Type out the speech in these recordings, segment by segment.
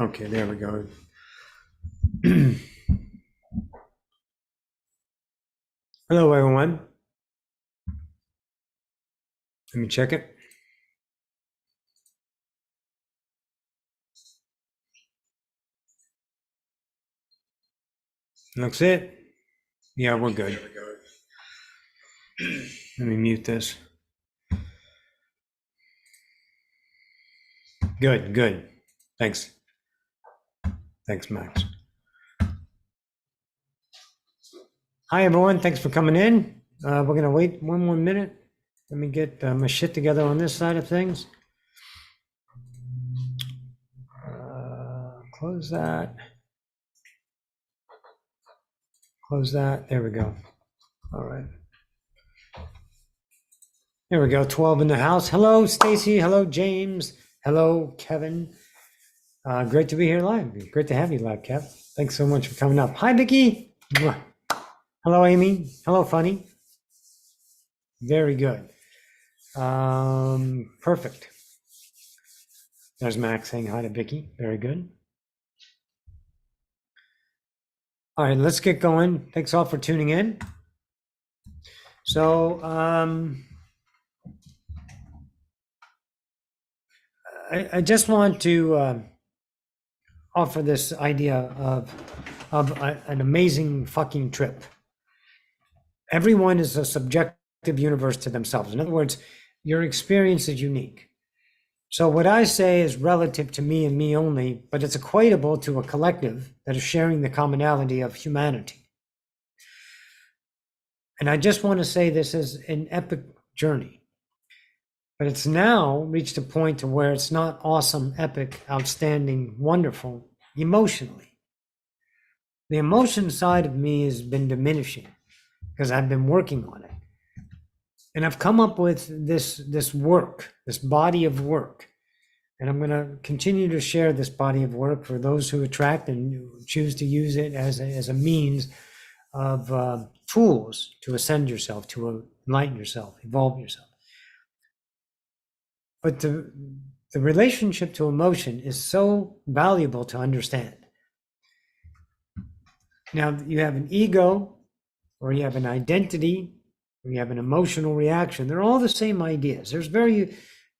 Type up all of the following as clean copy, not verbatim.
Okay, there we go. Hello, everyone. Let me check it. Looks it. Yeah, we're good. Let me mute this. Good, good. Thanks. Thanks, Max. Hi, everyone. Thanks for coming in. We're going to wait one more minute. Let me get my shit together on this side of things. Close that. Close that. There we go. All right. There we go. 12 in the house. Hello, Stacy. Hello, James. Hello, Kevin. Great to be here live. Great to have you live, Kev. Thanks so much for coming up. Hi, Vicky. Hello, Amy. Hello, Funny. Very good. Perfect. There's Max saying hi to Vicky. Very good. All right, let's get going. Thanks all for tuning in. So, I just want to offer this idea of an amazing fucking trip. Everyone is a subjective universe to themselves. In other words, your experience is unique. So what I say is relative to me and me only, but it's equatable to a collective that is sharing the commonality of humanity. And I just want to say this is an epic journey. But it's now reached a point to where it's not awesome, epic, outstanding, wonderful, emotionally. The emotion side of me has been diminishing because I've been working on it. And I've come up with this work, this body of work. And I'm going to continue to share this body of work for those who attract and choose to use it as a means of tools to ascend yourself, to enlighten yourself, evolve yourself. But the relationship to emotion is so valuable to understand. Now, you have an ego, or you have an identity, or you have an emotional reaction. They're all the same ideas. There's very,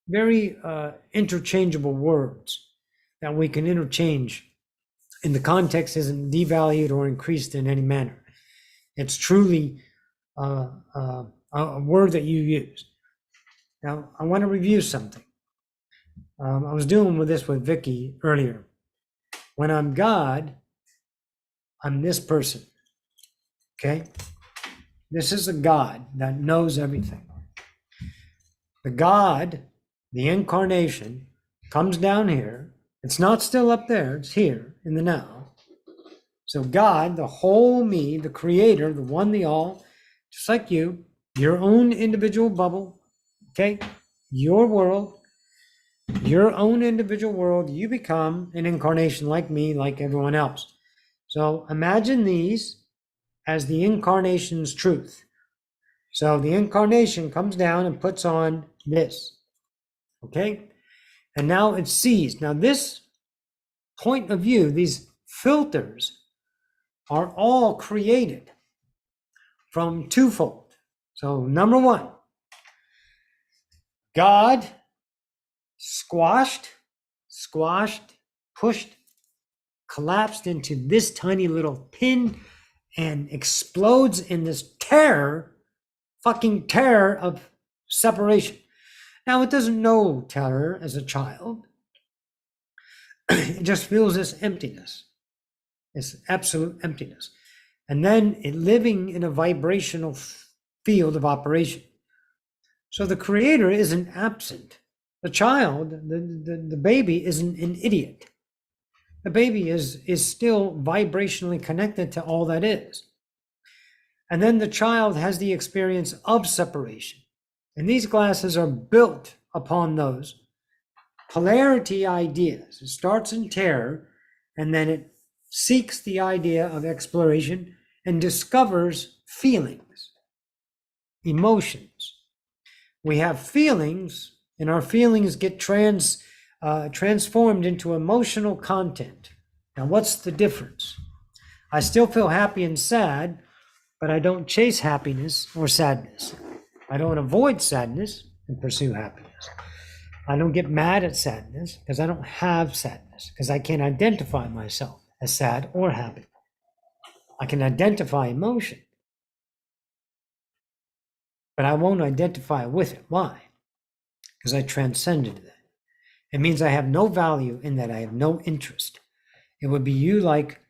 very interchangeable words that we can interchange, and the context isn't devalued or increased in any manner. It's truly a word that you use. Now, I want to review something. I was doing this with Vicky earlier. When I'm God, I'm this person. Okay? This is a God that knows everything. The God, the incarnation, comes down here. It's not still up there, it's here in the now. So God, the whole me, the creator, the one, the all, just like you, your own individual bubble, okay? Your world, your own individual world, you become an incarnation like me, like everyone else. So imagine these as the incarnation's truth. So the incarnation comes down and puts on this, okay? And now it sees. Now this point of view, these filters are all created from twofold. So number one, God squashed, pushed, collapsed into this tiny little pin and explodes in this fucking terror of separation. Now, it doesn't know terror as a child. It just feels this emptiness, this absolute emptiness. And then it living in a vibrational field of operation. So the creator isn't absent. The child, the baby isn't an idiot. The baby is still vibrationally connected to all that is. And then the child has the experience of separation. And these classes are built upon those polarity ideas. It starts in terror, and then it seeks the idea of exploration and discovers feelings, emotions. We have feelings, and our feelings get transformed into emotional content. Now, what's the difference? I still feel happy and sad, but I don't chase happiness or sadness. I don't avoid sadness and pursue happiness. I don't get mad at sadness because I don't have sadness, because I can't identify myself as sad or happy. I can identify emotion, but I won't identify with it. Why? Because I transcended that. It means I have no value in that. I have no interest. It would be you like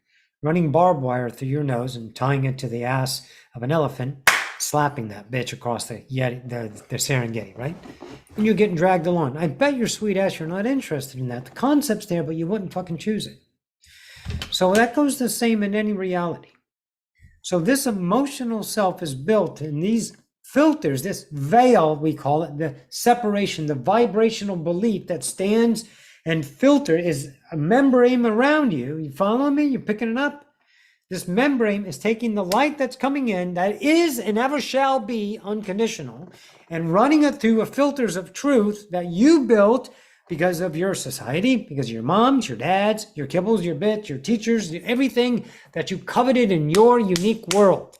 running barbed wire through your nose and tying it to the ass of an elephant, slapping that bitch across the Serengeti, right? And you're getting dragged along. I bet your sweet ass you're not interested in that. The concept's there, but you wouldn't fucking choose it. So that goes the same in any reality. So this emotional self is built in these filters, this veil, we call it, the separation, the vibrational belief that stands and filter is a membrane around you. You follow me? You're picking it up? This membrane is taking the light that's coming in, that is and ever shall be unconditional, and running it through filters of truth that you built because of your society, because of your moms, your dads, your kibbles, your bits, your teachers, everything that you coveted in your unique world.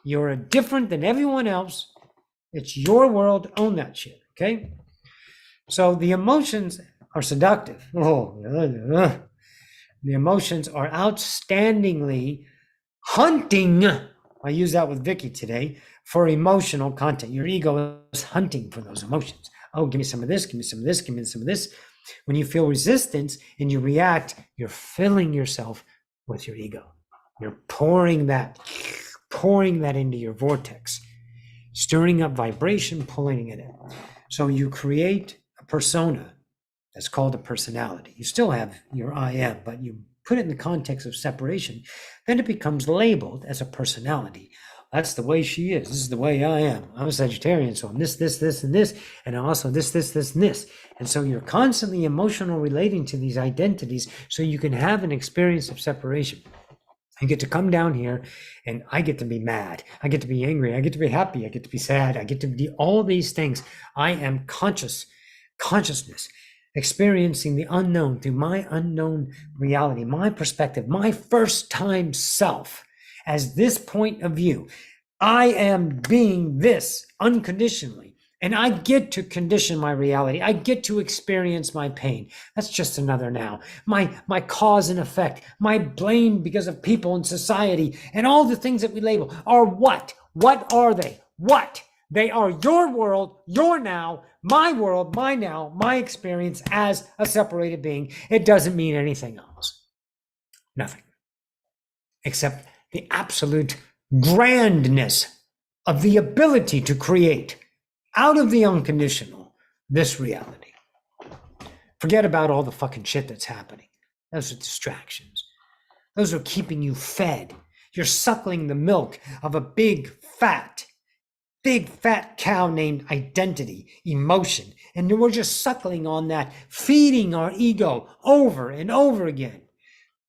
You're different than everyone else. It's your world. Own that shit, okay? So the emotions are seductive. The emotions are outstandingly hunting. I use that with Vicky today for emotional content. Your ego is hunting for those emotions. Oh, give me some of this, give me some of this, give me some of this. When you feel resistance and you react, you're filling yourself with your ego. You're pouring that into your vortex, stirring up vibration, pulling it in. So you create a persona that's called a personality. You still have your I am, but you put it in the context of separation. Then it becomes labeled as a personality. That's the way she is. This is the way I am. I'm a Sagittarian, so I'm this, and this, and also this, and this. And so you're constantly emotional relating to these identities so you can have an experience of separation. I get to come down here and I get to be mad. I get to be angry. I get to be happy. I get to be sad. I get to be all these things. I am consciousness, experiencing the unknown through my unknown reality, my perspective, my first time self as this point of view. I am being this unconditionally, and I get to condition my reality. I get to experience my pain. That's just another now. My cause and effect, my blame because of people and society, and all the things that we label are what? What are they? What? They are your world, your now, my world, my now, my experience as a separated being. It doesn't mean anything else. Nothing. Except the absolute grandness of the ability to create out of the unconditional this reality. Forget about all the fucking shit that's happening. Those are distractions. Those are keeping you fed. You're suckling the milk of a big fat cow named identity, emotion. And we're just suckling on that, feeding our ego over and over again.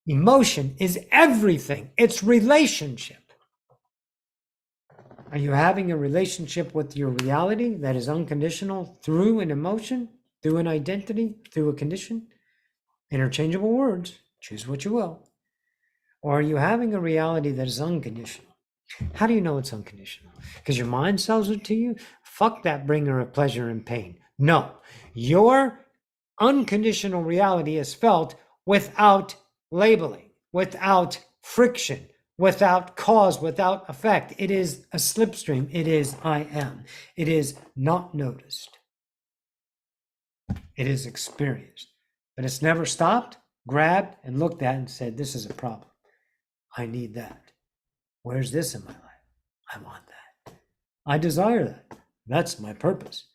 Emotion is everything. It's relationship. Are you having a relationship with your reality that is unconditional through an emotion, through an identity, through a condition? Interchangeable words. Choose what you will. Or are you having a reality that is unconditional? How do you know it's unconditional? Because your mind sells it to you? Fuck that bringer of pleasure and pain. No, your unconditional reality is felt without labeling, without friction, without cause, without effect. It is a slipstream. It is I am. It is not noticed. It is experienced. But it's never stopped, grabbed, and looked at and said, this is a problem. I need that. Where's this in my life? I want that. I desire that. That's my purpose.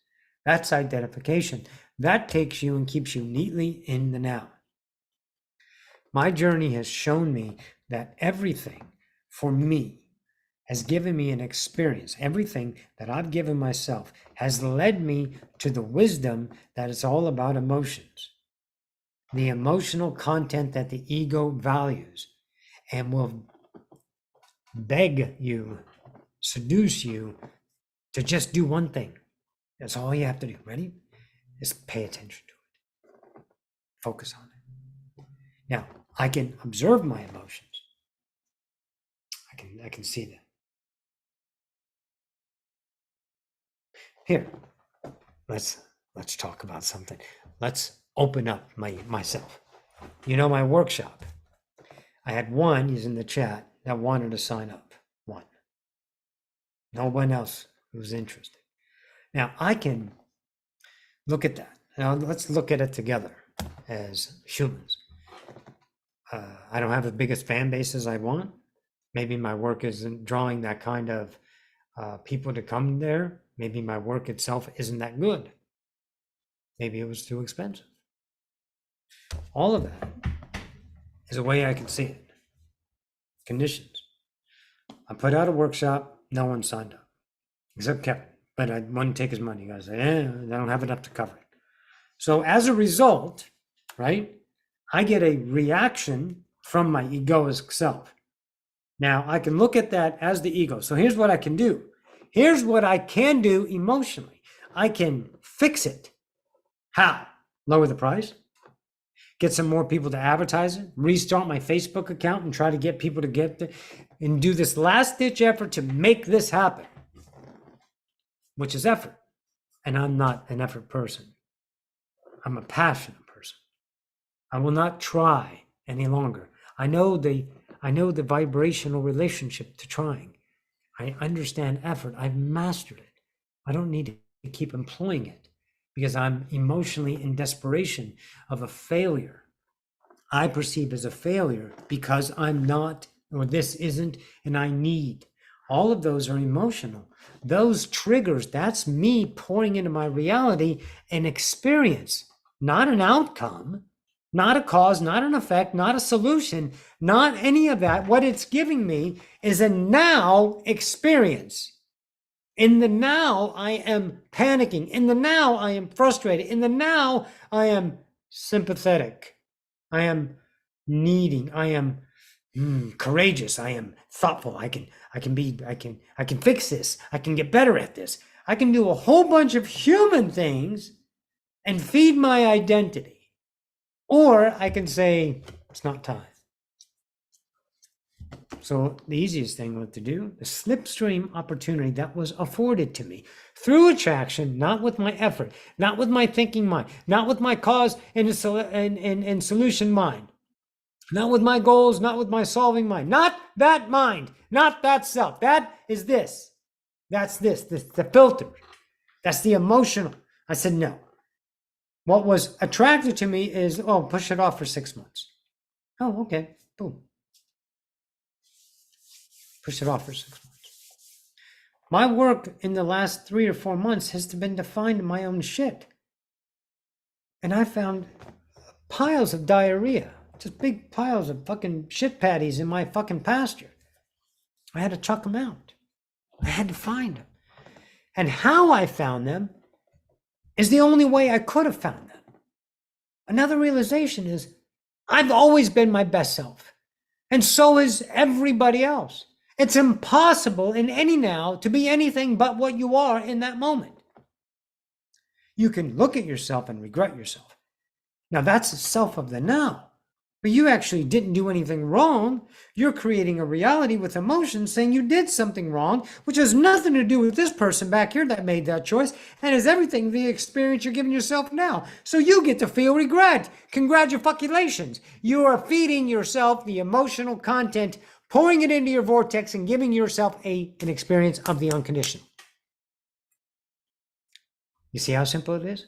That's identification. That takes you and keeps you neatly in the now. My journey has shown me that everything for me has given me an experience. Everything that I've given myself has led me to the wisdom that it's all about emotions. The emotional content that the ego values and will beg you, seduce you to just do one thing. That's all you have to do. Ready? Is pay attention to it. Focus on it. Now, I can observe my emotions. I can see them. Here, let's talk about something. Let's open up myself. You know, my workshop. I had one, he's in the chat, that wanted to sign up. One. No one else was interested. Now I can look at that. Now let's look at it together as humans. I don't have the biggest fan base as I want. Maybe my work isn't drawing that kind of people to come there. Maybe my work itself isn't that good. Maybe it was too expensive. All of that is a way I can see it. Conditions. I put out a workshop, no one signed up, except Kevin. But I wouldn't take his money. I said, I don't have enough to cover it. So as a result, right, I get a reaction from my egoic self. Now I can look at that as the ego. So here's what I can do. Here's what I can do emotionally. I can fix it. How? Lower the price, get some more people to advertise it, restart my Facebook account and try to get people to get there and do this last ditch effort to make this happen, which is effort. And I'm not an effort person. I'm a passionate person. I will not try any longer. I know the vibrational relationship to trying. I understand effort. I've mastered it. I don't need to keep employing it because I'm emotionally in desperation of a failure. I perceive as a failure because I'm not, or this isn't, and I need. All of those are emotional. Those triggers, that's me pouring into my reality an experience, not an outcome, not a cause, not an effect, not a solution, not any of that. What it's giving me is a now experience. In the now, I am panicking. In the now, I am frustrated. In the now, I am sympathetic. I am needing. I am courageous. I am thoughtful. I can fix this. I can get better at this. I can do a whole bunch of human things and feed my identity. Or I can say, it's not time. So the easiest thing was to do, the slipstream opportunity that was afforded to me through attraction, not with my effort, not with my thinking mind, not with my cause and solution mind, not with my goals, not with my solving mind, not that mind, not that self. That is this. That's this, the filter. That's the emotional. I said, no. What was attracted to me is, push it off for 6 months. Oh, okay, boom. Push it off for 6 months. My work in the last 3 or 4 months has been to find my own shit. And I found piles of diarrhea, just big piles of fucking shit patties in my fucking pasture. I had to chuck them out. I had to find them. And how I found them is the only way I could have found them. Another realization is I've always been my best self. And so is everybody else. It's impossible in any now to be anything but what you are in that moment. You can look at yourself and regret yourself. Now that's the self of the now. But you actually didn't do anything wrong. You're creating a reality with emotions saying you did something wrong, which has nothing to do with this person back here that made that choice and has everything the experience you're giving yourself now. So you get to feel regret. Congratulations. You are feeding yourself the emotional content, pouring it into your vortex and giving yourself an experience of the unconditional. You see how simple it is?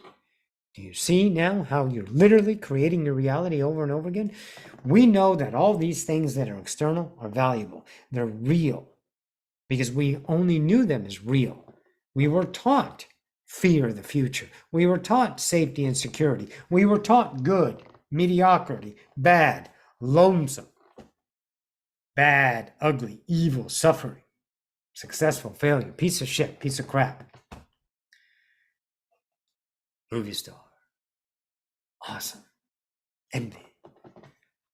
Do you see now how you're literally creating your reality over and over again? We know that all these things that are external are valuable. They're real because we only knew them as real. We were taught fear of the future. We were taught safety and security. We were taught good, mediocrity, bad, lonesome, bad, ugly, evil, suffering, successful, failure, piece of shit, piece of crap. Movie star. Awesome. Envy.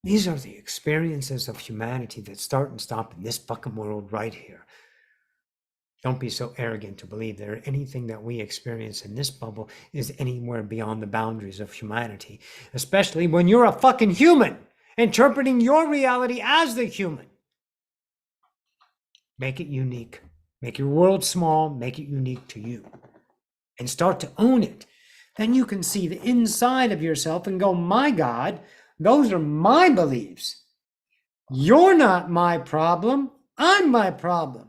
These are the experiences of humanity that start and stop in this fucking world right here. Don't be so arrogant to believe that anything that we experience in this bubble is anywhere beyond the boundaries of humanity, especially when you're a fucking human, interpreting your reality as the human. Make it unique. Make your world small, make it unique to you, and start to own it. Then you can see the inside of yourself and go, my God, those are my beliefs. You're not my problem. I'm my problem.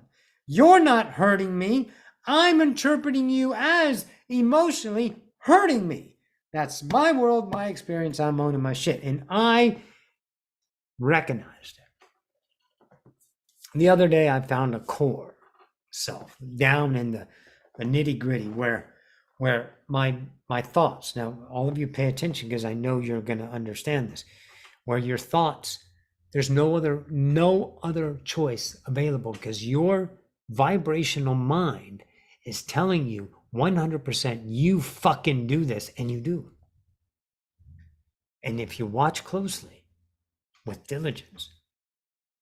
You're not hurting me. I'm interpreting you as emotionally hurting me. That's my world, my experience. I'm owning my shit. And I recognized it. The other day, I found a core self down in the nitty gritty where my thoughts, now all of you pay attention because I know you're going to understand this, where your thoughts, there's no other choice available because your vibrational mind is telling you 100% you fucking do this, and you do. And if you watch closely with diligence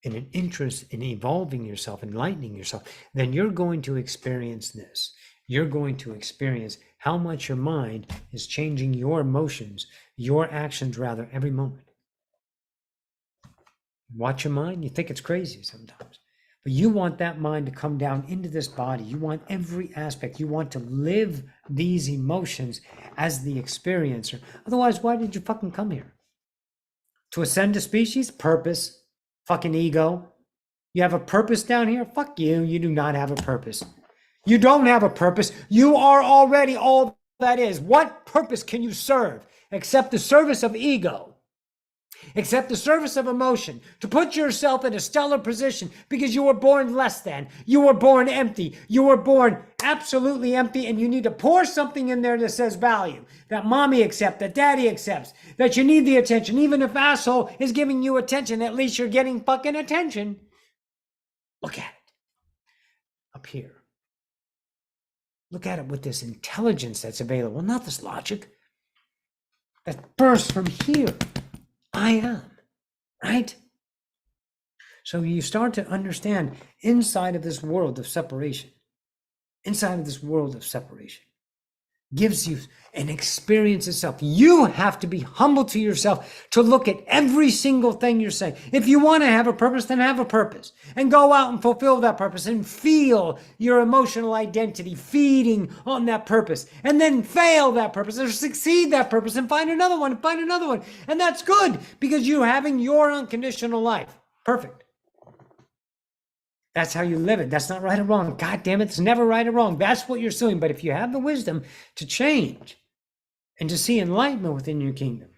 and an interest in evolving yourself, enlightening yourself, then you're going to experience this. You're going to experience how much your mind is changing your emotions, your actions rather, every moment. Watch your mind, you think it's crazy sometimes. But you want that mind to come down into this body. You want every aspect. You want to live these emotions as the experiencer. Otherwise, why did you fucking come here? To ascend a species? Purpose. Fucking ego. You have a purpose down here? Fuck you. You do not have a purpose. You don't have a purpose. You are already all that is. What purpose can you serve except the service of ego? Except the service of emotion, to put yourself in a stellar position because you were born less than, you were born empty, you were born absolutely empty, and you need to pour something in there that says value, that mommy accepts, that daddy accepts, that you need the attention. Even if asshole is giving you attention, at least you're getting fucking attention. Look at it up here. Look at it with this intelligence that's available, not this logic that bursts from here. I am, right? So you start to understand inside of this world of separation, gives you an experience itself. You have to be humble to yourself to look at every single thing you're saying. If you want to have a purpose, then have a purpose and go out and fulfill that purpose and feel your emotional identity feeding on that purpose, and then fail that purpose or succeed that purpose and find another one. And that's good because you're having your unconditional life. Perfect. That's how you live it. That's not right or wrong. God damn it, it's never right or wrong. That's what you're doing. But if you have the wisdom to change and to see enlightenment within your kingdom,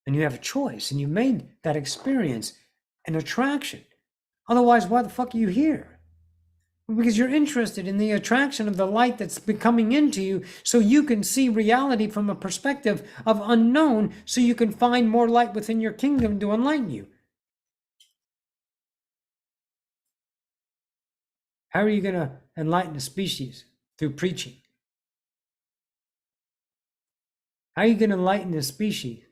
and you have a choice, and you've made that experience an attraction. Otherwise, why the fuck are you here? Because you're interested in the attraction of the light that's coming into you, so you can see reality from a perspective of unknown, so you can find more light within your kingdom to enlighten you. How are you going to enlighten a species? Through preaching. How are you going to enlighten a species?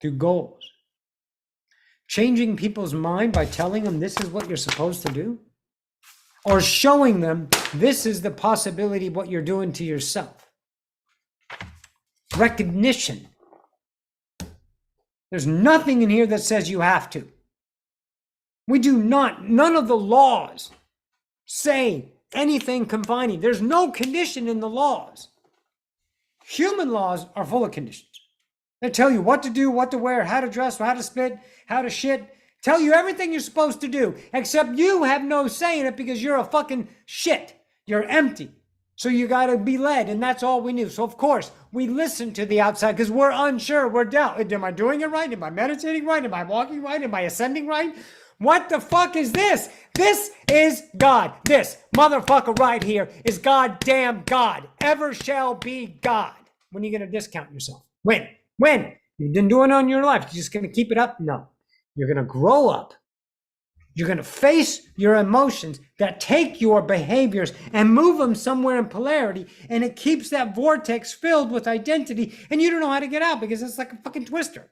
Through goals. Changing people's mind by telling them this is what you're supposed to do? Or showing them this is the possibility of what you're doing to yourself. Recognition. There's nothing in here that says you have to. We do not, none of the laws say anything confining. There's no condition in the laws. Human laws are full of conditions. They tell you what to do, what to wear, how to dress, how to spit, how to shit. Tell you everything you're supposed to do, except you have no say in it because you're a fucking shit. You're empty. So you got to be led, and that's all we knew. So of course, we listen to the outside because we're unsure, we're doubt. Am I doing it right? Am I meditating right? Am I walking right? Am I ascending right? What the fuck is this? This is God. This motherfucker right here is goddamn God. Ever shall be God. When are you going to discount yourself? When? You've been doing it on your life. You're just going to keep it up? No. You're going to grow up. You're going to face your emotions that take your behaviors and move them somewhere in polarity, and it keeps that vortex filled with identity, and you don't know how to get out because it's like a fucking twister.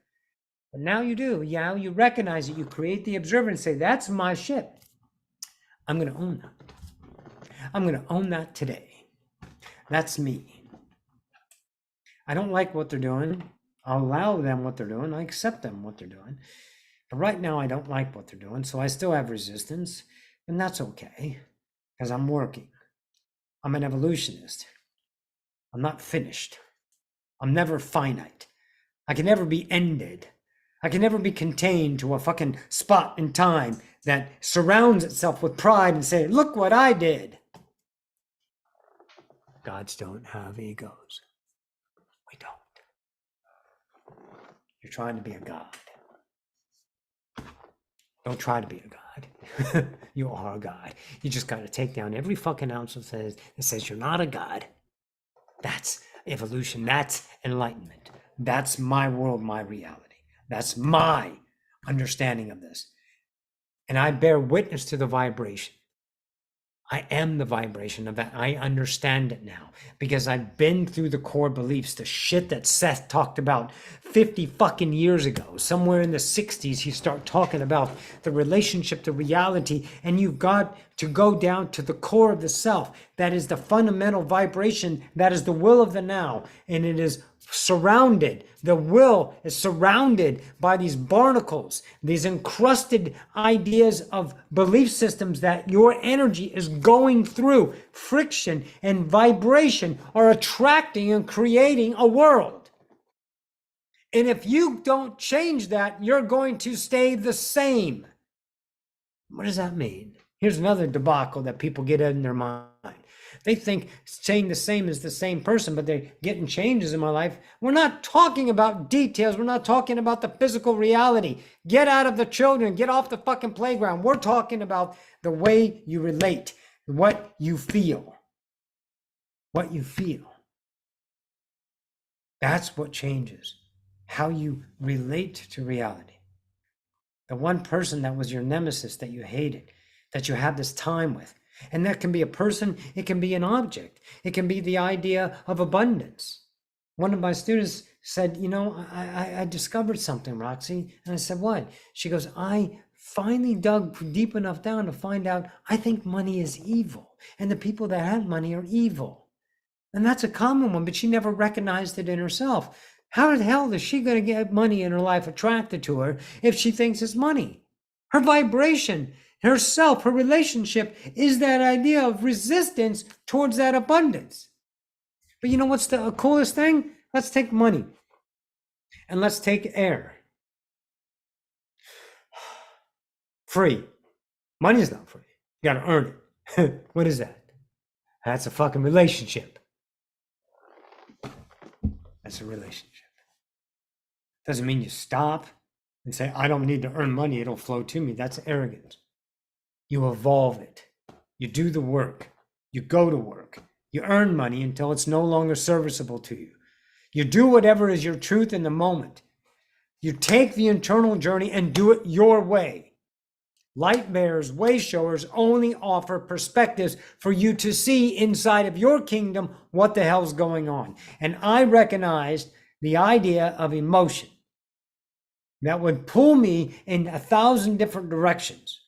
But now you do. Yeah, you recognize it. You create the observer and say, that's my shit. I'm going to own that. I'm going to own that today. That's me. I don't like what they're doing. I'll allow them what they're doing. I accept them what they're doing. But right now, I don't like what they're doing. So I still have resistance. And that's okay because I'm working. I'm an evolutionist. I'm not finished. I'm never finite. I can never be ended. I can never be contained to a fucking spot in time that surrounds itself with pride and say, look what I did. Gods don't have egos. We don't. You're trying to be a god. Don't try to be a god. You are a god. You just got to take down every fucking ounce that says you're not a god. That's evolution. That's enlightenment. That's my world, my reality. That's my understanding of this. And I bear witness to the vibration. I am the vibration of that. I understand it now because I've been through the core beliefs, the shit that Seth talked about 50 fucking years ago. Somewhere in the 60s, he started talking about the relationship to reality, and you've got to go down to the core of the self. That is the fundamental vibration. That is the will of the now, and it is surrounded. The will is surrounded by these barnacles, these encrusted ideas of belief systems that your energy is going through. Friction and vibration are attracting and creating a world. And if you don't change that, you're going to stay the same. What does that mean? Here's another debacle that people get in their mind. They think staying the same is the same person, but they're getting changes in my life. We're not talking about details. We're not talking about the physical reality. Get out of the children. Get off the fucking playground. We're talking about the way you relate, what you feel. What you feel. That's what changes. How you relate to reality. The one person that was your nemesis that you hated, that you had this time with. And that can be a person, it can be an object, it can be the idea of abundance. One of my students said, you know, I discovered something, Roxy. And I said, what? She goes, I finally dug deep enough down to find out I think money is evil. And the people that have money are evil. And that's a common one, but she never recognized it in herself. How the hell is she going to get money in her life attracted to her if she thinks it's money? Her vibration, herself, her relationship is that idea of resistance towards that abundance. But you know what's the coolest thing? Let's take money and let's take air. Free. Money's not free. You got to earn it. What is that? That's a fucking relationship. That's a relationship. Doesn't mean you stop and say, I don't need to earn money. It'll flow to me. That's arrogance. You evolve it. You do the work. You go to work. You earn money until it's no longer serviceable to you. You do whatever is your truth in the moment. You take the internal journey and do it your way. Lightbearers, way showers only offer perspectives for you to see inside of your kingdom what the hell's going on. And I recognized the idea of emotion that would pull me in 1,000 different directions.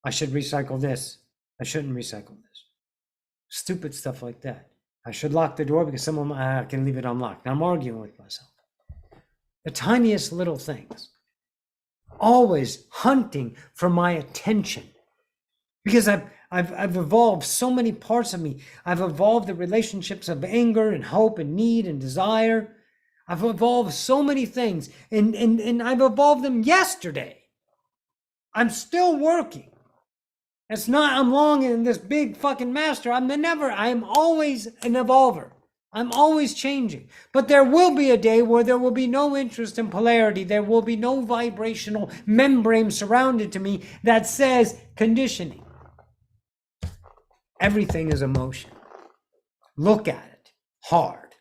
I should recycle this. I shouldn't recycle this. Stupid stuff like that. I should lock the door because someone can leave it unlocked. I'm arguing with myself. The tiniest little things. Always hunting for my attention. Because I've evolved so many parts of me. I've evolved the relationships of anger and hope and need and desire. I've evolved so many things. And I've evolved them yesterday. I'm still working. It's not I'm long in this big fucking master. I'm always an evolver. I'm always changing. But there will be a day where there will be no interest in polarity. There will be no vibrational membrane surrounded to me that says conditioning. Everything is emotion. Look at it hard.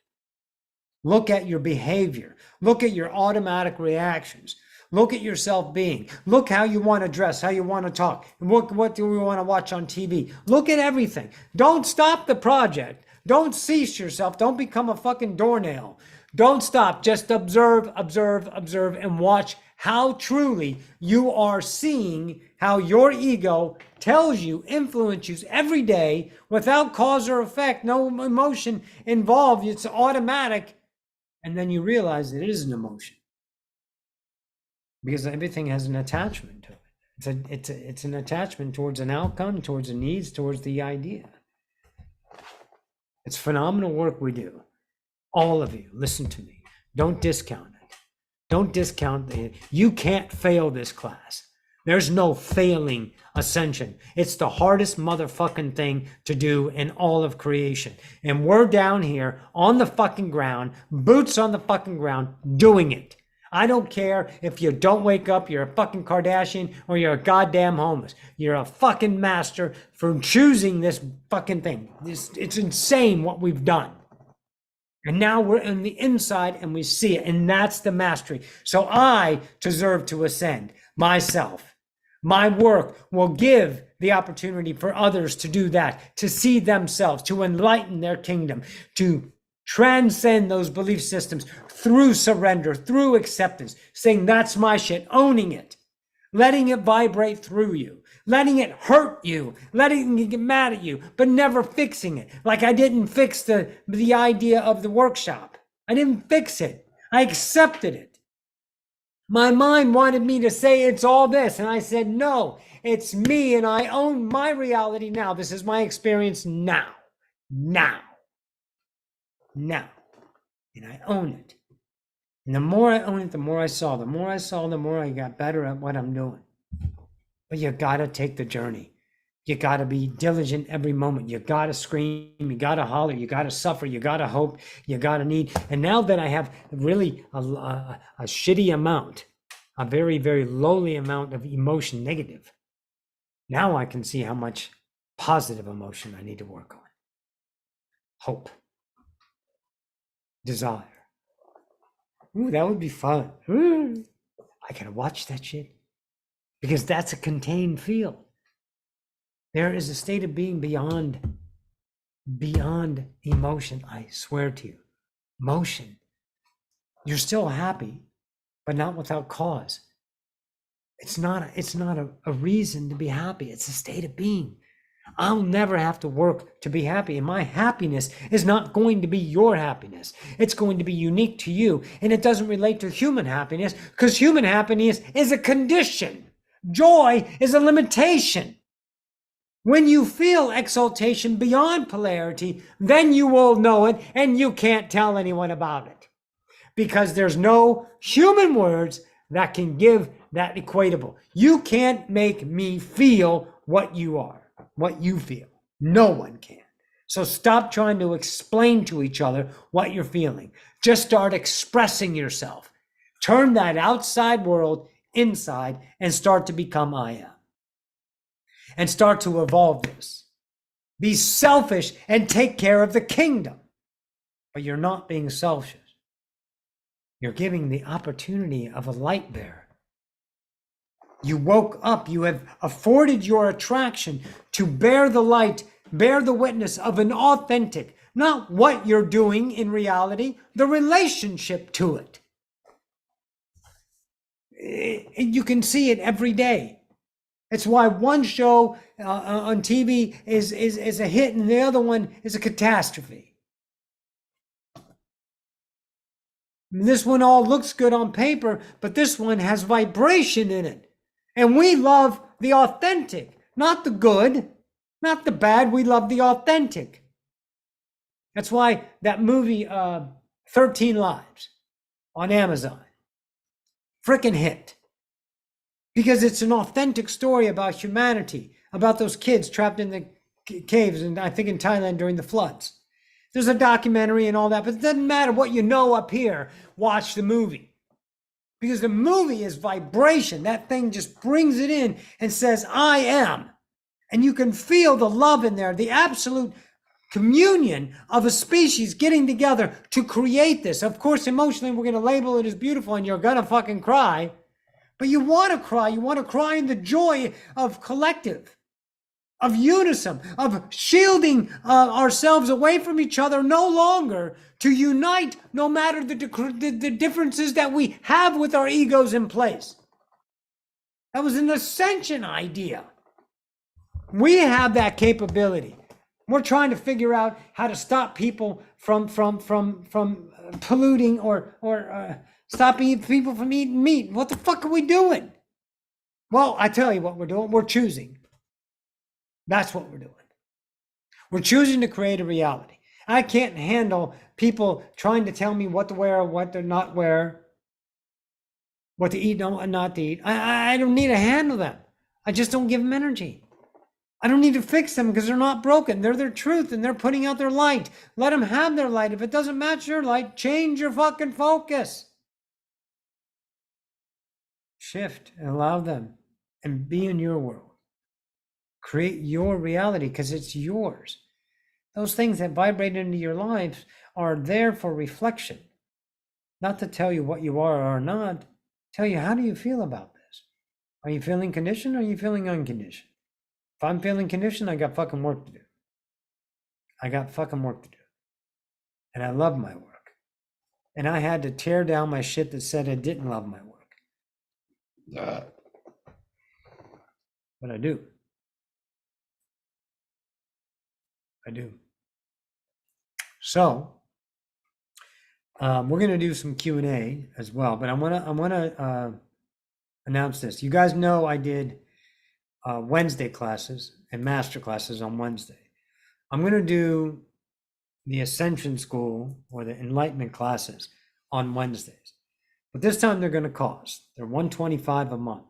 Look at your behavior. Look at your automatic reactions. Look at your self-being. Look how you want to dress, how you want to talk. What do we want to watch on TV? Look at everything. Don't stop the project. Don't cease yourself. Don't become a fucking doornail. Don't stop. Just observe, observe, observe, and watch how truly you are seeing how your ego tells you, influences you every day without cause or effect, no emotion involved. It's automatic. And then you realize that it is an emotion because everything has an attachment to it. It's an attachment towards an outcome, towards the needs, towards the idea. It's phenomenal work we do. All of you, listen to me. Don't discount it. Don't discount it. You can't fail this class. There's no failing ascension. It's the hardest motherfucking thing to do in all of creation. And we're down here on the fucking ground, boots on the fucking ground, doing it. I don't care if you don't wake up, you're a fucking Kardashian, or you're a goddamn homeless. You're a fucking master for choosing this fucking thing. It's insane what we've done. And now we're on the inside and we see it. And that's the mastery. So I deserve to ascend myself. My work will give the opportunity for others to do that, to see themselves, to enlighten their kingdom, to transcend those belief systems through surrender, through acceptance, saying that's my shit, owning it, letting it vibrate through you, letting it hurt you, letting it get mad at you, but never fixing it. Like I didn't fix the idea of the workshop. I didn't fix it. I accepted it. My mind wanted me to say it's all this. And I said, no, it's me and I own my reality now. This is my experience now. Now. And I own it. And the more I own it, the more I saw. The more I saw, the more I got better at what I'm doing. But you got to take the journey. You got to be diligent every moment. You got to scream. You got to holler. You got to suffer. You got to hope. You got to need. And now that I have really a shitty amount, a very, very lowly amount of emotion, negative, now I can see how much positive emotion I need to work on. Hope. Desire. Ooh, that would be fun. Ooh, I gotta watch that shit. Because that's a contained field. There is a state of being beyond emotion, I swear to you. Motion. You're still happy, but not without cause. It's not a reason to be happy. It's a state of being. I'll never have to work to be happy. And my happiness is not going to be your happiness. It's going to be unique to you. And it doesn't relate to human happiness because human happiness is a condition. Joy is a limitation. When you feel exaltation beyond polarity, then you will know it and you can't tell anyone about it. Because there's no human words that can give that equatable. You can't make me feel what you are, what you feel. No one can. So stop trying to explain to each other what you're feeling. Just start expressing yourself. Turn that outside world inside and start to become I am. And start to evolve this. Be selfish and take care of the kingdom. But you're not being selfish. You're giving the opportunity of a light bearer. You woke up, you have afforded your attraction to bear the light, bear the witness of an authentic, not what you're doing in reality, the relationship to it. You can see it every day. It's why one show on TV is a hit and the other one is a catastrophe. This one all looks good on paper, but this one has vibration in it. And we love the authentic, not the good, not the bad. We love the authentic. That's why that movie, 13 Lives on Amazon, freaking hit. Because it's an authentic story about humanity, about those kids trapped in the caves, and I think in Thailand during the floods. There's a documentary and all that, but it doesn't matter what you know up here. Watch the movie. Because the movie is vibration. That thing just brings it in and says, I am. And you can feel the love in there, the absolute communion of a species getting together to create this. Of course, emotionally, we're going to label it as beautiful and you're going to fucking cry. But you want to cry. You want to cry in the joy of collective, of unison, of shielding ourselves away from each other, no longer to unite, no matter the differences that we have with our egos in place. That was an ascension idea. We have that capability. We're trying to figure out how to stop people from polluting or stopping people from eating meat. What the fuck are we doing? Well, I tell you what we're doing. We're choosing. That's what we're doing. We're choosing to create a reality. I can't handle people trying to tell me what to wear, what to not wear, what to eat and not to eat. I don't need to handle them. I just don't give them energy. I don't need to fix them because they're not broken. They're their truth and they're putting out their light. Let them have their light. If it doesn't match your light, change your fucking focus. Shift and allow them and be in your world. Create your reality because it's yours. Those things that vibrate into your lives are there for reflection, not to tell you what you are or not. Tell you, how do you feel about this? Are you feeling conditioned or are you feeling unconditioned? If I'm feeling conditioned, I got fucking work to do. I got fucking work to do. And I love my work. And I had to tear down my shit that said I didn't love my work. But I do. I do. So we're going to do some Q&A as well, but I want to announce this. You guys know I did Wednesday classes and master classes on Wednesday. I'm going to do the Ascension School or the Enlightenment classes on Wednesdays, but this time they're going to cost. They're $125 a month.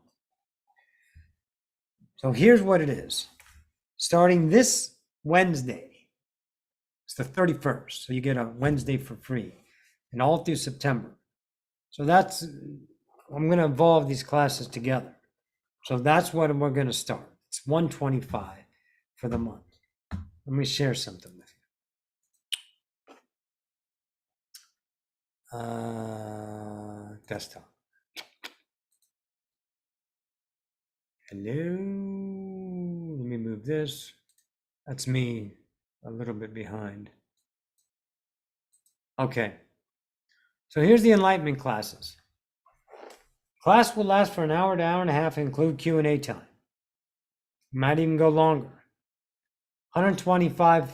So here's what it is. Starting this Wednesday, it's the 31st, so you get a Wednesday for free, and all through September. So that's, I'm going to evolve these classes together. So that's what we're going to start. It's $125 for the month. Let me share something with you. Desktop. Hello. Let me move this. That's me a little bit behind. Okay. So here's the Enlightenment classes. Class will last for an hour to hour and a half, include Q&A time. Might even go longer. $125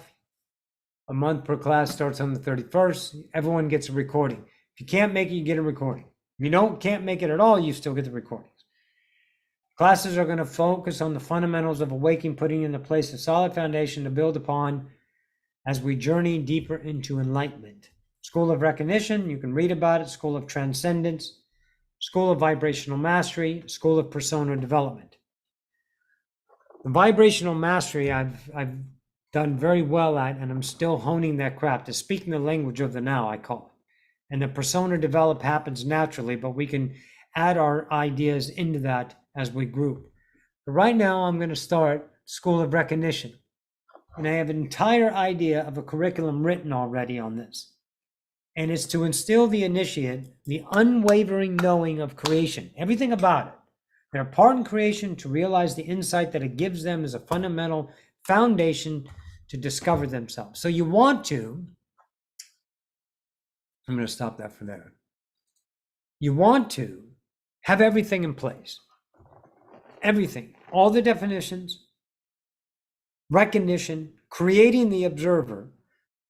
a month per class, starts on the 31st. Everyone gets a recording. If you can't make it, you get a recording. If you can't make it at all, you still get the recordings. Classes are going to focus on the fundamentals of awakening, putting into place a solid foundation to build upon as we journey deeper into enlightenment. School of Recognition, you can read about it. School of Transcendence, School of Vibrational Mastery, School of Persona Development. The vibrational mastery I've done very well at, and I'm still honing that craft, to speaking the language of the now, I call it. And the persona develop happens naturally, but we can add our ideas into that as we group. But right now, I'm going to start School of Recognition. And I have an entire idea of a curriculum written already on this. And it's to instill the initiate the unwavering knowing of creation, everything about it. Their part in creation, to realize the insight that it gives them as a fundamental foundation to discover themselves. So you want to, I'm going to stop that for there. You want to have everything in place. Everything, all the definitions, recognition, creating the observer,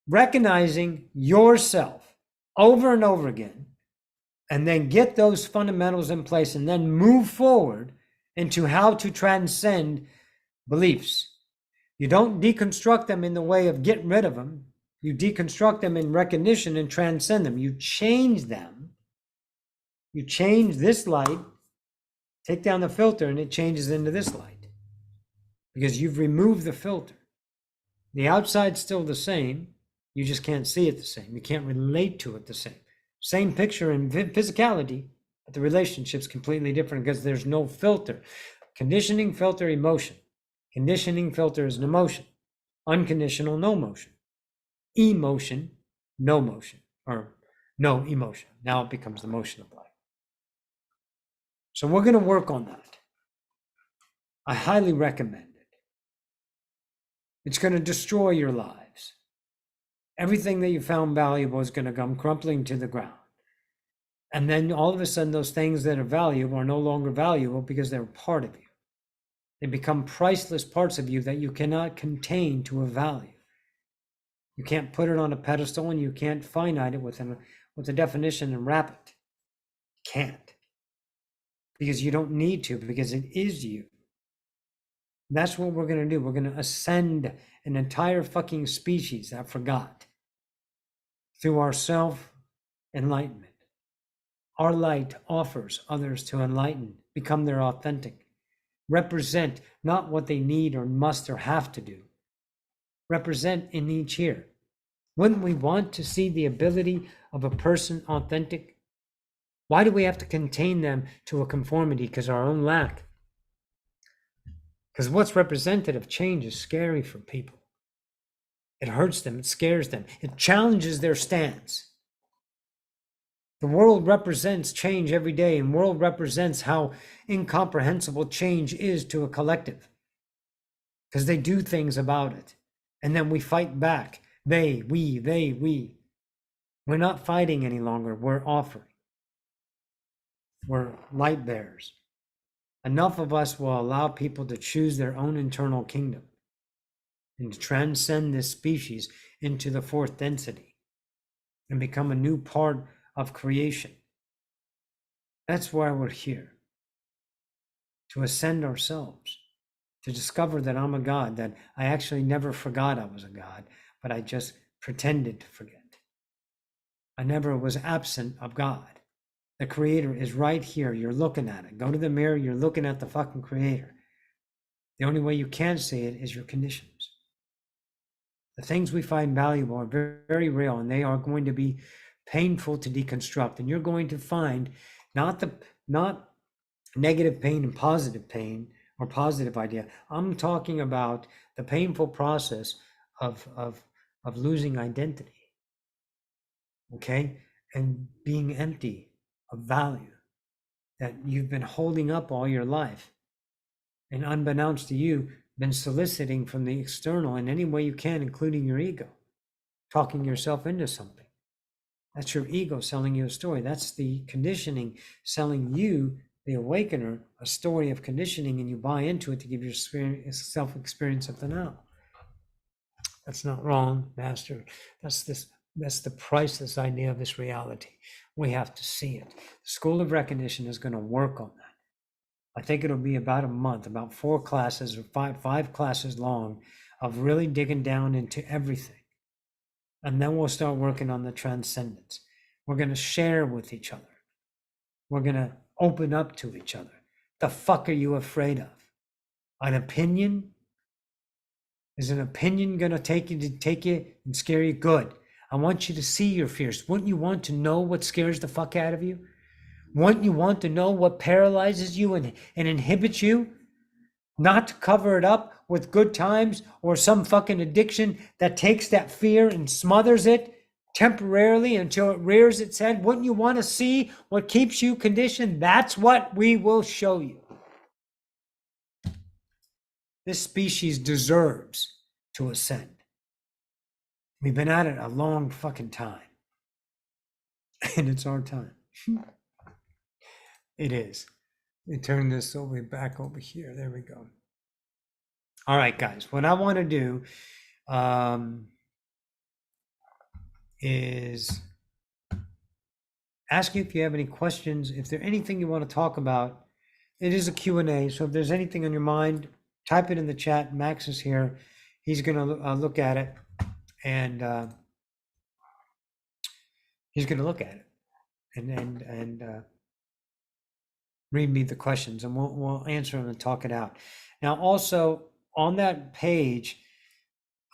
recognizing yourself over and over again, and then get those fundamentals in place and then move forward into how to transcend beliefs. You don't deconstruct them in the way of getting rid of them. You deconstruct them in recognition and transcend them. You change them. You change this light, take down the filter, and it changes into this light because you've removed the filter. The outside's still the same. You just can't see it the same. You can't relate to it the same. Same picture in physicality, but the relationship's completely different because there's no filter. Conditioning, filter, emotion. Conditioning, filter is an emotion. Unconditional, no motion. Emotion, no motion, or no emotion. Now it becomes the motion of life. So we're going to work on that. I highly recommend it. It's going to destroy your lives. Everything that you found valuable is going to come crumpling to the ground. And then all of a sudden, those things that are valuable are no longer valuable because they're part of you. They become priceless parts of you that you cannot contain to a value. You can't put it on a pedestal and you can't finite it with a definition and wrap it. You can't. Because you don't need to, because it is you. That's what we're going to do. We're going to ascend an entire fucking species that forgot through our self-enlightenment. Our light offers others to enlighten, become their authentic, represent not what they need or must or have to do. Represent in each here. Wouldn't we want to see the ability of a person authentic? Why do we have to contain them to a conformity? Because our own lack. Because what's represented of change is scary for people. It hurts them, it scares them, it challenges their stance. The world represents change every day, and world represents how incomprehensible change is to a collective. Because they do things about it. And then we fight back. They, we. We're not fighting any longer. We're offering. We're light bearers. Enough of us will allow people to choose their own internal kingdom and to transcend this species into the fourth density and become a new part of creation. That's why we're here. To ascend ourselves. To discover that I'm a God, that I actually never forgot I was a God, but I just pretended to forget. I never was absent of God. The Creator is right here. You're looking at it. Go to the mirror. You're looking at the fucking Creator. The only way you can see it is your conditions. The things we find valuable are very, very real, and they are going to be painful to deconstruct. And you're going to find not negative pain and positive pain or positive idea. I'm talking about the painful process of losing identity. Okay? And being empty of value that you've been holding up all your life. And unbeknownst to you, been soliciting from the external in any way you can, including your ego, talking yourself into something. That's your ego selling you a story. That's the conditioning selling you, the awakener, a story of conditioning, and you buy into it to give yourself experience of the now. That's not wrong, Master. That's the priceless idea of this reality. We have to see it. The School of Recognition is going to work on that. I think it'll be about a month, about 4 classes or five classes long of really digging down into everything. And then we'll start working on the transcendence. We're going to share with each other. We're going to open up to each other. The fuck are you afraid of? An opinion? Is an opinion going to take you and scare you? Good. I want you to see your fears. Wouldn't you want to know what scares the fuck out of you? Wouldn't you want to know what paralyzes you and inhibits you? Not to cover it up with good times or some fucking addiction that takes that fear and smothers it temporarily until it rears its head. Wouldn't you want to see what keeps you conditioned? That's what we will show you. This species deserves to ascend. We've been at it a long fucking time. And it's our time. It is. Let me turn this back over here. There we go. All right, guys. What I want to do is ask you if you have any questions. If there's anything you want to talk about, it is a Q&A. So if there's anything on your mind, type it in the chat. Max is here. He's going to look at it. And he's going to look at it and read me the questions, and we'll answer them and talk it out. Now, also on that page,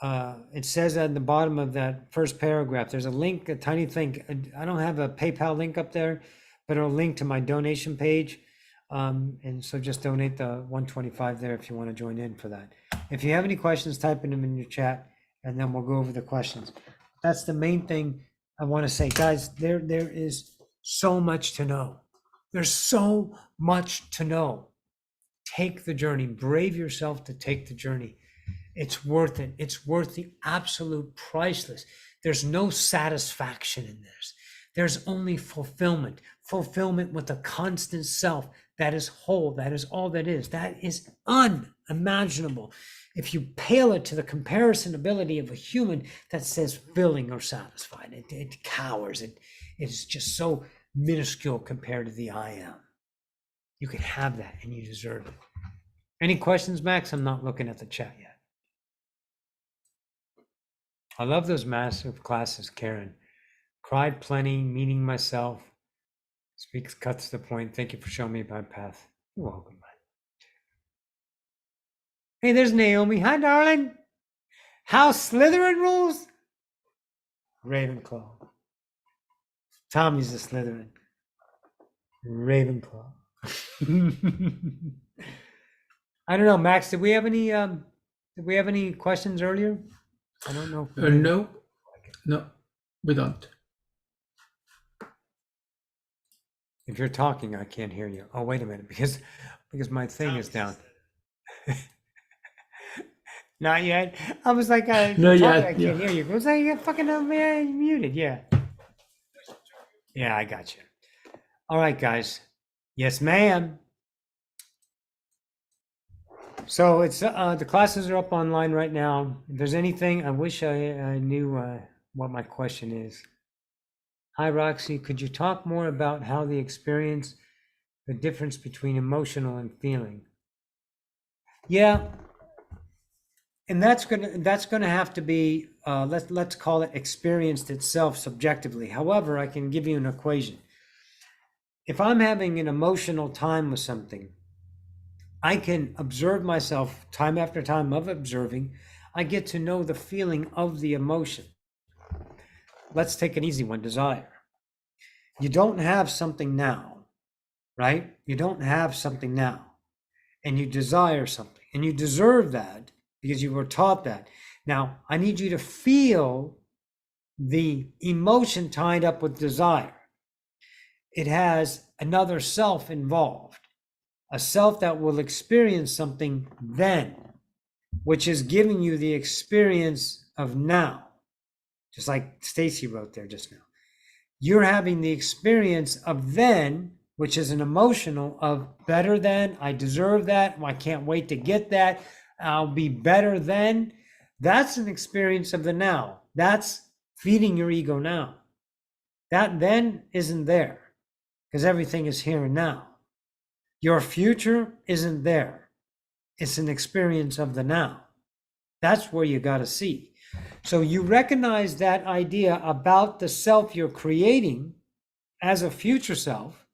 it says at the bottom of that first paragraph, there's a link, a tiny thing. I don't have a PayPal link up there, but it'll link to my donation page. And so just donate the $125 there if you want to join in for that. If you have any questions, type them in your chat, and then we'll go over the questions. That's the main thing I want to say. Guys, there is so much to know. There's so much to know. Take the journey. Brave yourself to take the journey. It's worth it. It's worth the absolute priceless. There's no satisfaction in this. There's only fulfillment. Fulfillment with a constant self that is whole. That is all that is. That is unimaginable. If you pale it to the comparison ability of a human that says filling or satisfied, it cowers. It is just so minuscule compared to the I am. You can have that and you deserve it. Any questions, Max? I'm not looking at the chat yet. I love those massive classes, Karen. Cried plenty, meaning myself. Speaks, cuts to the point. Thank you for showing me my path. You're welcome, man. Hey, there's Naomi. Hi, darling. House Slytherin rules? Ravenclaw. Tommy's a Slytherin. Ravenclaw. I don't know, Max. Did we have any questions earlier? I don't know. No, we don't. If you're talking, I can't hear you. Oh, wait a minute, because my thing is down. Not yet. I was like, No, yeah, yet, I can't hear you. I was like, you fucking muted. Yeah. Yeah, I got you. All right, guys. Yes, ma'am. So it's the classes are up online right now. If there's anything, I wish I knew what my question is. Hi, Roxy. Could you talk more about how the experience, the difference between emotional and feeling? Yeah, and that's gonna have to be let's call it experienced itself subjectively. However, I can give you an equation. If I'm having an emotional time with something, I can observe myself time after time of observing. I get to know the feeling of the emotion. Let's take an easy one, desire. You don't have something now, right? You don't have something now, and you desire something, and you deserve that because you were taught that. Now, I need you to feel the emotion tied up with desire. It has another self involved, a self that will experience something then, which is giving you the experience of now, just like Stacy wrote there just now. You're having the experience of then, which is an emotional of better than, I deserve that, I can't wait to get that, I'll be better than. That's an experience of the now. That's feeding your ego now. That then isn't there because everything is here and now. Your future isn't there. It's an experience of the now. That's where you got to see. So you recognize that idea about the self you're creating as a future self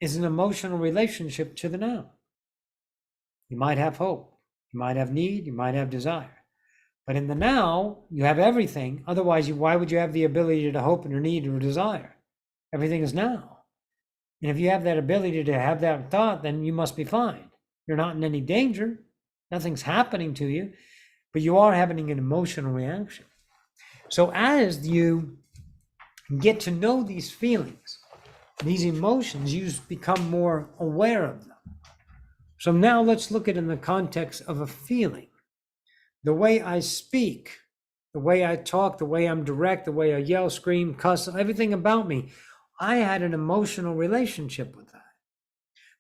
is an emotional relationship to the now. You might have hope, you might have need, you might have desire. But in the now, you have everything. Otherwise, why would you have the ability to hope or need or desire? Everything is now. And if you have that ability to have that thought, then you must be fine. You're not in any danger. Nothing's happening to you, but you are having an emotional reaction. So as you get to know these feelings, these emotions, you become more aware of them. So now let's look at it in the context of a feeling. The way I speak, the way I talk, the way I'm direct, the way I yell, scream, cuss, everything about me, I had an emotional relationship with that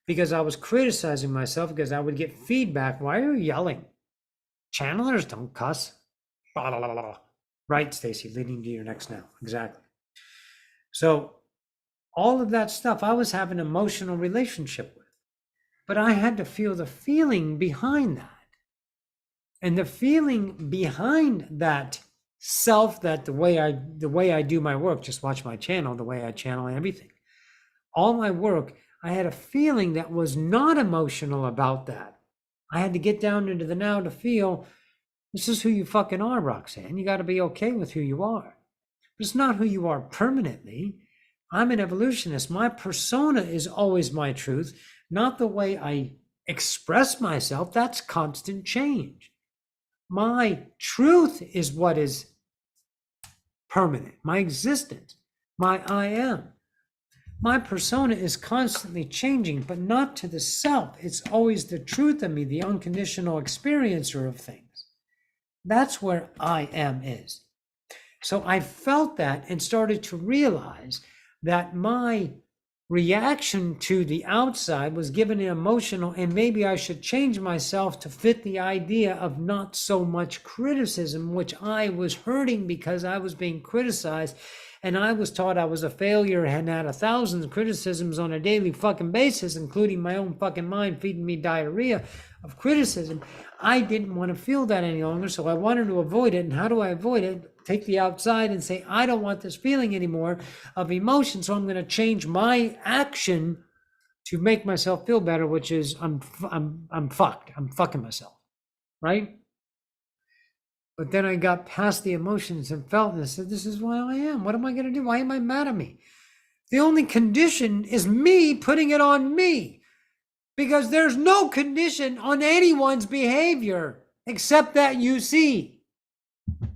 because I was criticizing myself because I would get feedback. Why are you yelling? Channelers don't cuss. Blah, blah, blah, blah. Right, Stacy, leading to your next now. Exactly. So all of that stuff I was having an emotional relationship with, but I had to feel the feeling behind that. And the feeling behind that self, that the way I do my work, just watch my channel, the way I channel everything, all my work, I had a feeling that was not emotional about that. I had to get down into the now to feel this is who you fucking are, Roxanne. You got to be okay with who you are. But it's not who you are permanently. I'm an evolutionist. My persona is always my truth, not the way I express myself. That's constant change. My truth is what is permanent, my existence, my I am. My persona is constantly changing, but not to the self. It's always the truth of me, the unconditional experiencer of things. That's where I am is. So I felt that and started to realize that my reaction to the outside was given an emotional, and maybe I should change myself to fit the idea of not so much criticism, which I was hurting because I was being criticized and I was taught I was a failure and had 1,000 criticisms on a daily fucking basis, including my own fucking mind feeding me diarrhea of criticism. I didn't want to feel that any longer, so I wanted to avoid it. And how do I avoid it? Take the outside and say, I don't want this feeling anymore of emotion, so I'm going to change my action to make myself feel better, which is I'm fucked. I'm fucking myself, right? But then I got past the emotions and felt and I said, this is why I am. What am I going to do? Why am I mad at me? The only condition is me putting it on me, because there's no condition on anyone's behavior except that you see,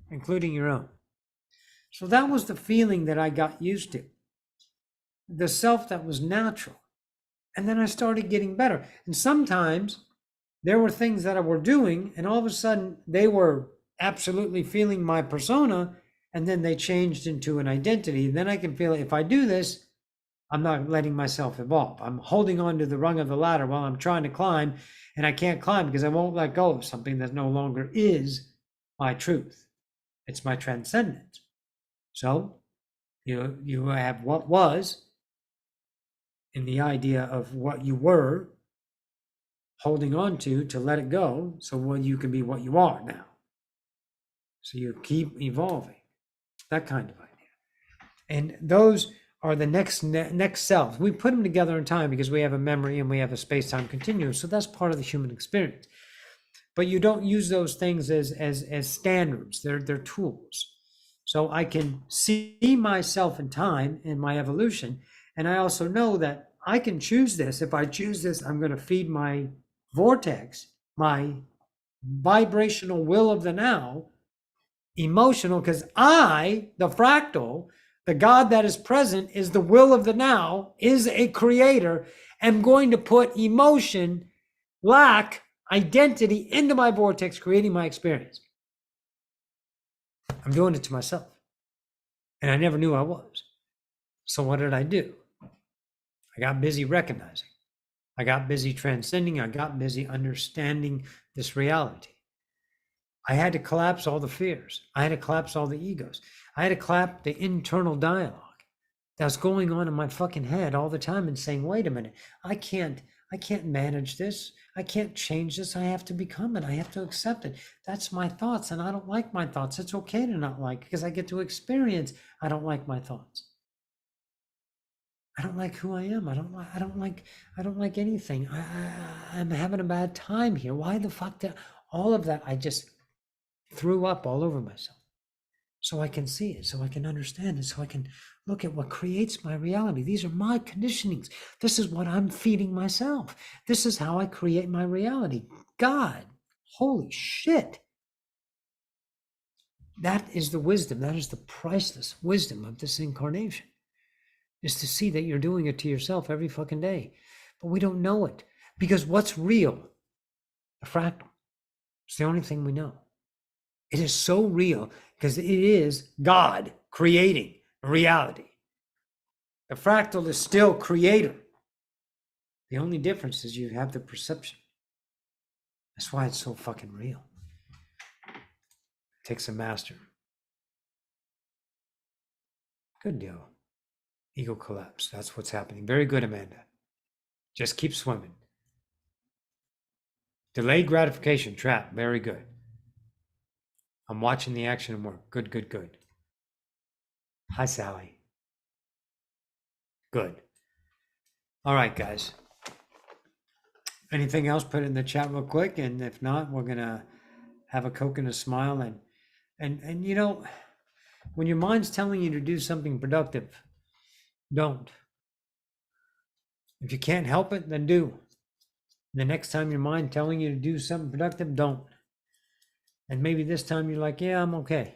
including your own. So that was the feeling that I got used to, the self that was natural. And then I started getting better. And sometimes there were things that I were doing, and all of a sudden they were absolutely feeling my persona, and then they changed into an identity. Then I can feel if I do this, I'm not letting myself evolve. I'm holding on to the rung of the ladder while I'm trying to climb, and I can't climb because I won't let go of something that no longer is my truth. It's my transcendence. So you have what was in the idea of what you were holding on to let it go, so you can be what you are now. So you keep evolving, that kind of idea. And those are the next selves. We put them together in time because we have a memory and we have a space-time continuum. So that's part of the human experience. But you don't use those things as standards. They're tools. So I can see myself in time in my evolution. And I also know that I can choose this. If I choose this, I'm going to feed my vortex, my vibrational will of the now, emotional, because I, the fractal, the God that is present, is the will of the now, is a creator, am going to put emotion, lack, identity into my vortex, creating my experience. I'm doing it to myself. And I never knew I was. So what did I do? I got busy recognizing. I got busy transcending. I got busy understanding this reality. I had to collapse all the fears. I had to collapse all the egos. I had to collapse the internal dialogue that's going on in my fucking head all the time and saying, wait a minute, I can't manage this. I can't change this. I have to become it. I have to accept it. That's my thoughts, and I don't like my thoughts. It's okay to not like, because I get to experience I don't like my thoughts. I don't like who I am. I don't like anything. I'm having a bad time here. Why the fuck did all of that? I just threw up all over myself. So I can see it, so I can understand it, so I can look at what creates my reality. These are my conditionings. This is what I'm feeding myself. This is how I create my reality. God, holy shit. That is the wisdom. That is the priceless wisdom of this incarnation, is to see that you're doing it to yourself every fucking day. But we don't know it, because what's real? The fractal. It's the only thing we know. It is so real because it is God creating reality. The fractal is still creator. The only difference is you have the perception. That's why it's so fucking real. It takes a master. Good deal. Ego collapse. That's what's happening. Very good, Amanda. Just keep swimming. Delayed gratification trap. Very good. I'm watching the action and work. Good, good, good. Hi, Sally. Good. All right, guys. Anything else? Put it in the chat real quick. And if not, we're going to have a Coke and a smile. And you know, when your mind's telling you to do something productive, don't. If you can't help it, then do. The next time your mind telling you to do something productive, don't. And maybe this time you're like, yeah, I'm okay.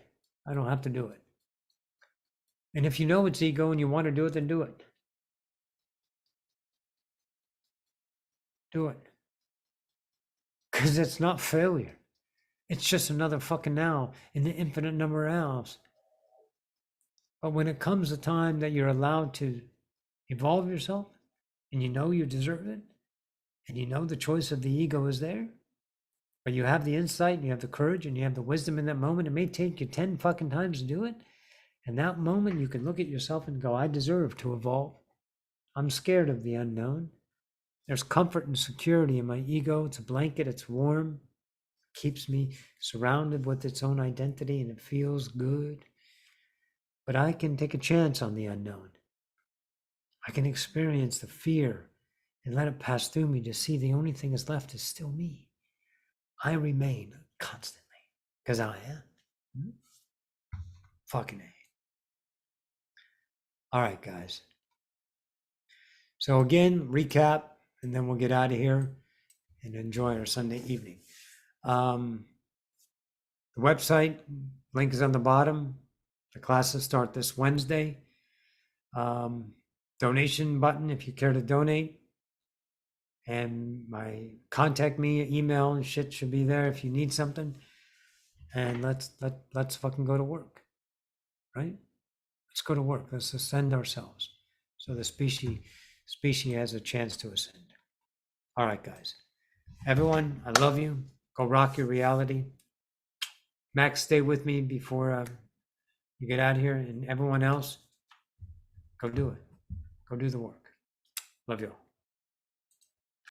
I don't have to do it. And if you know it's ego and you want to do it, then do it. Do it. Because it's not failure. It's just another fucking now in the infinite number of hours. But when it comes a time that you're allowed to evolve yourself and you know you deserve it and you know the choice of the ego is there, but you have the insight and you have the courage and you have the wisdom in that moment, it may take you 10 fucking times to do it. And that moment you can look at yourself and go, I deserve to evolve. I'm scared of the unknown. There's comfort and security in my ego. It's a blanket, it's warm, keeps me surrounded with its own identity and it feels good. But I can take a chance on the unknown. I can experience the fear and let it pass through me to see the only thing that's left is still me. I remain constantly because I am. Fucking A. All right, guys. So again, recap, and then we'll get out of here and enjoy our Sunday evening. The website link is on the bottom. The classes start this Wednesday. Donation button if you care to donate. And my contact me, email and shit should be there if you need something. And let's fucking go to work. Right? Let's go to work. Let's ascend ourselves. So the species has a chance to ascend. All right, guys. Everyone, I love you. Go rock your reality. Max, stay with me before you get out of here. And everyone else, go do it. Go do the work. Love you all.